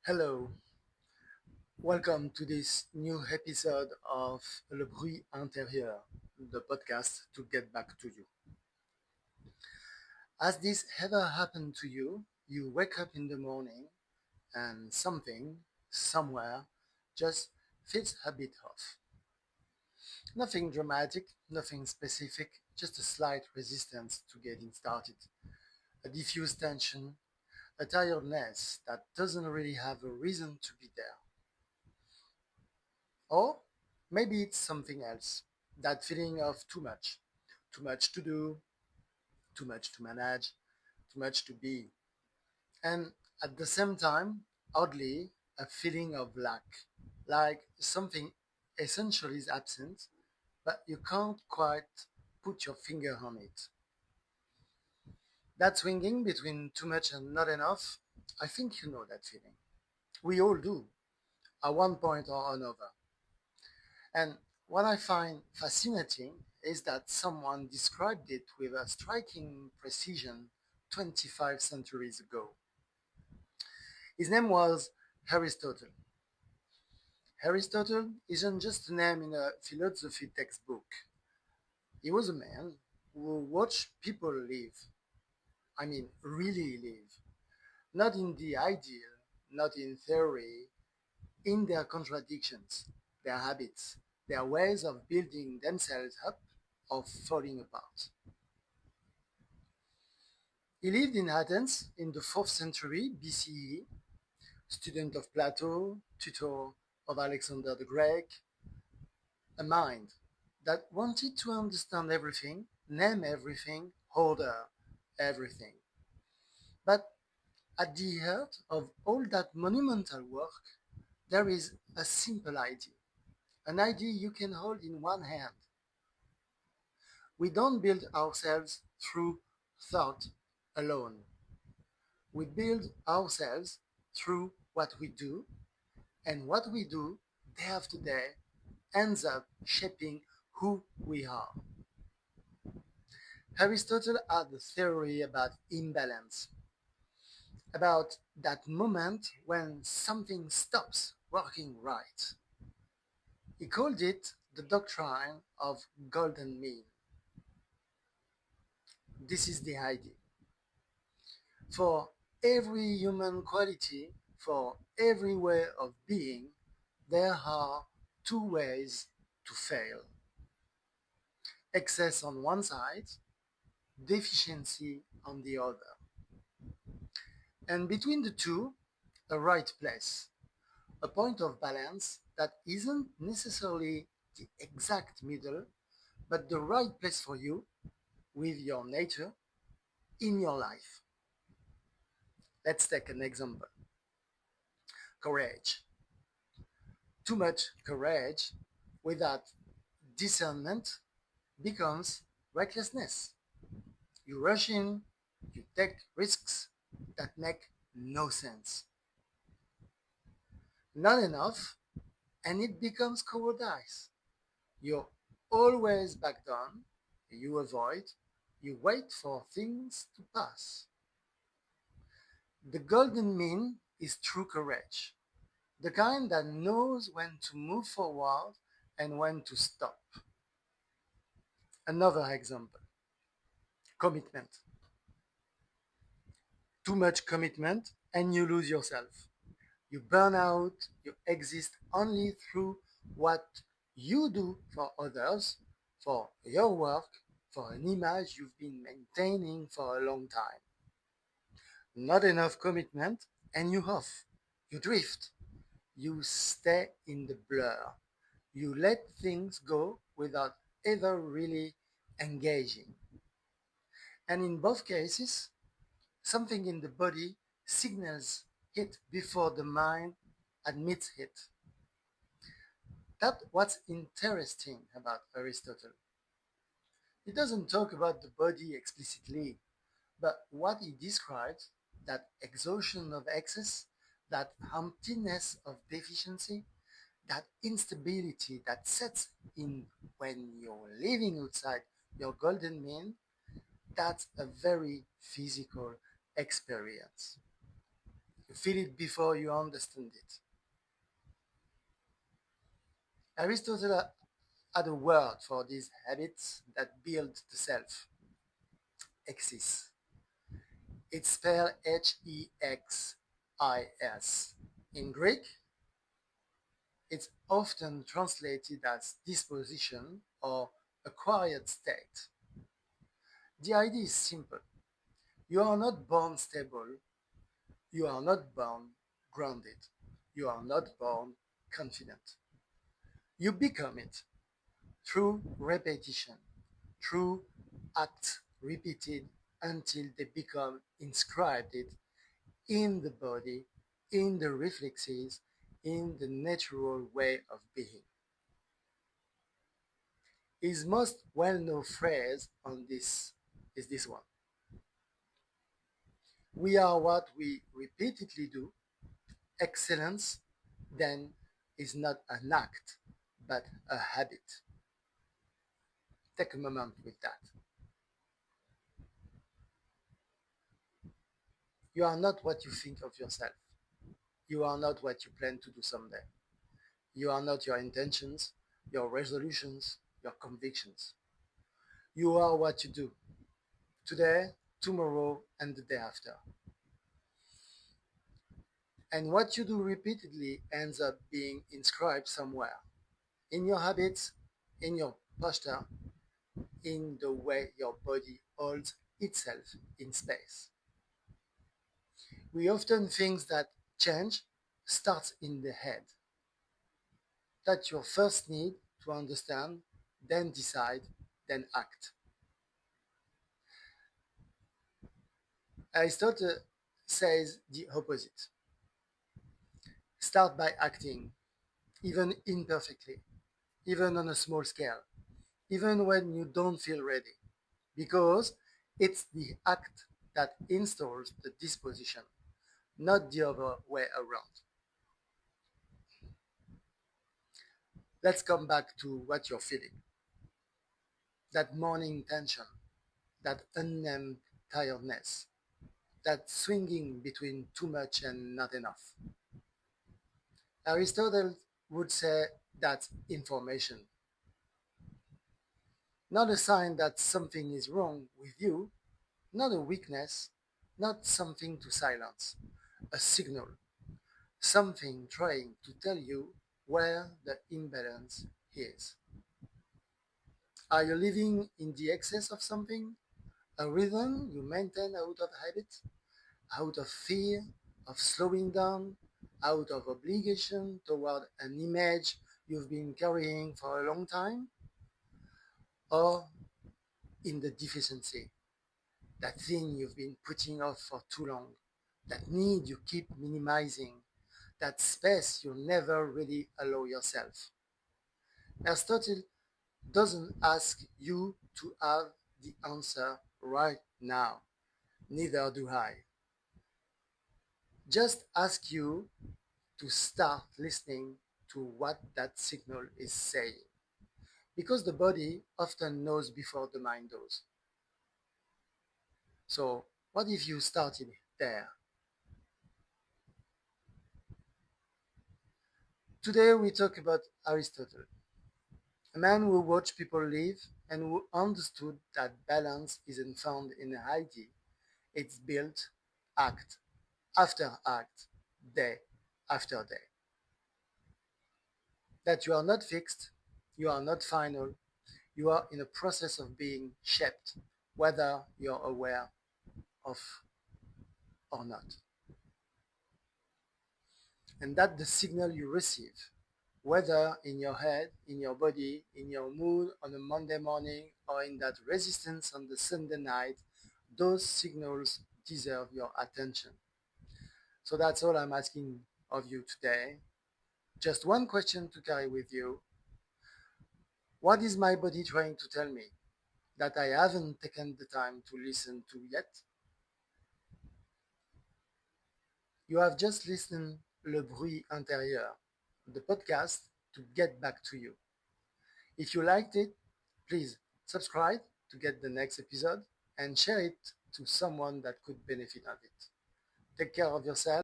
Hello, welcome to this new episode of Le Bruit Intérieur, the podcast to get back to you. Has this ever happened to you? You wake up in the morning and something, somewhere, just feels a bit off. Nothing dramatic, nothing specific, just a slight resistance to getting started. A diffuse tension, a tiredness that doesn't really have a reason to be there. Or maybe it's something else. That feeling of too much. Too much to do, too much to manage, too much to be. And at the same time, oddly, a feeling of lack. Like something essential is absent, but you can't quite put your finger on it. That swinging between too much and not enough, I think you know that feeling. We all do, at one point or another. And what I find fascinating is that someone described it with a striking precision 25 centuries ago. His name was Aristotle. Aristotle isn't just a name in a philosophy textbook. He was a man who watched people live. I mean, really live. Not in the ideal, not in theory, in their contradictions, their habits, their ways of building themselves up or falling apart. He lived in Athens in the 4th century BCE, student of Plato, tutor of Alexander the Great, a mind that wanted to understand everything, name everything, order everything. But at the heart of all that monumental work, there is a simple idea, an idea you can hold in one hand. We don't build ourselves through thought alone. We build ourselves through what we do, and what we do day after day ends up shaping who we are. Aristotle had a theory about imbalance, about that moment when something stops working right. He called it the doctrine of golden mean. This is the idea. For every human quality, for every way of being, there are two ways to fail: excess on one side, deficiency on the other. And between the two, a right place, a point of balance that isn't necessarily the exact middle, but the right place for you with your nature in your life. Let's take an example: courage. Too much courage without discernment becomes recklessness. You rush in, you take risks that make no sense. Not enough, and it becomes cowardice. You always back down, you avoid, you wait for things to pass. The golden mean is true courage, the kind that knows when to move forward and when to stop. Another example: commitment. Too much commitment, and you lose yourself. You burn out, you exist only through what you do for others, for your work, for an image you've been maintaining for a long time. Not enough commitment, and you off. You drift. You stay in the blur. You let things go without ever really engaging. And in both cases, something in the body signals it before the mind admits it. That's what's interesting about Aristotle. He doesn't talk about the body explicitly, but what he describes, that exhaustion of excess, that emptiness of deficiency, that instability that sets in when you're living outside your golden mean, that's a very physical experience. You feel it before you understand it. Aristotle had a word for these habits that build the self, exis. It's spelled Hexis. In Greek, it's often translated as disposition or acquired state. The idea is simple. You are not born stable, you are not born grounded, you are not born confident. You become it through repetition, through acts repeated until they become inscribed in the body, in the reflexes, in the natural way of being. His most well-known phrase on this is this one. We are what we repeatedly do. Excellence, then, is not an act, but a habit. Take a moment with that. You are not what you think of yourself. You are not what you plan to do someday. You are not your intentions, your resolutions, your convictions. You are what you do today, tomorrow, and the day after. And what you do repeatedly ends up being inscribed somewhere in your habits, in your posture, in the way your body holds itself in space. We often think that change starts in the head. That's your first need to understand, then decide, then act. Aristotle says the opposite. Start by acting, even imperfectly, even on a small scale, even when you don't feel ready, because it's the act that installs the disposition, not the other way around. Let's come back to what you're feeling. That morning tension, that unnamed tiredness, that swinging between too much and not enough. Aristotle would say that's information, not a sign that something is wrong with you, not a weakness, not something to silence, a signal, something trying to tell you where the imbalance is. Are you living in the excess of something? A rhythm you maintain out of habit, out of fear of slowing down, out of obligation toward an image you've been carrying for a long time? Or in the deficiency, that thing you've been putting off for too long, that need you keep minimizing, that space you never really allow yourself? Aristotle doesn't ask you to have the answer right now. Neither do I. Just ask you to start listening to what that signal is saying. Because the body often knows before the mind does. So, what if you started there? Today we talk about Aristotle, a man who watched people live and who understood that balance isn't found in an idea. It's built act after act, day after day. That you are not fixed, you are not final, you are in a process of being shaped, whether you're aware of or not. And that the signal you receive, whether in your head, in your body, in your mood on a Monday morning, or in that resistance on the Sunday night, those signals deserve your attention. So that's all I'm asking of you today. Just one question to carry with you. What is my body trying to tell me that I haven't taken the time to listen to yet? You have just listened Le Bruit Intérieur, the podcast to get back to you. If you liked it, please subscribe to get the next episode and share it to someone that could benefit of it. Take care of yourself.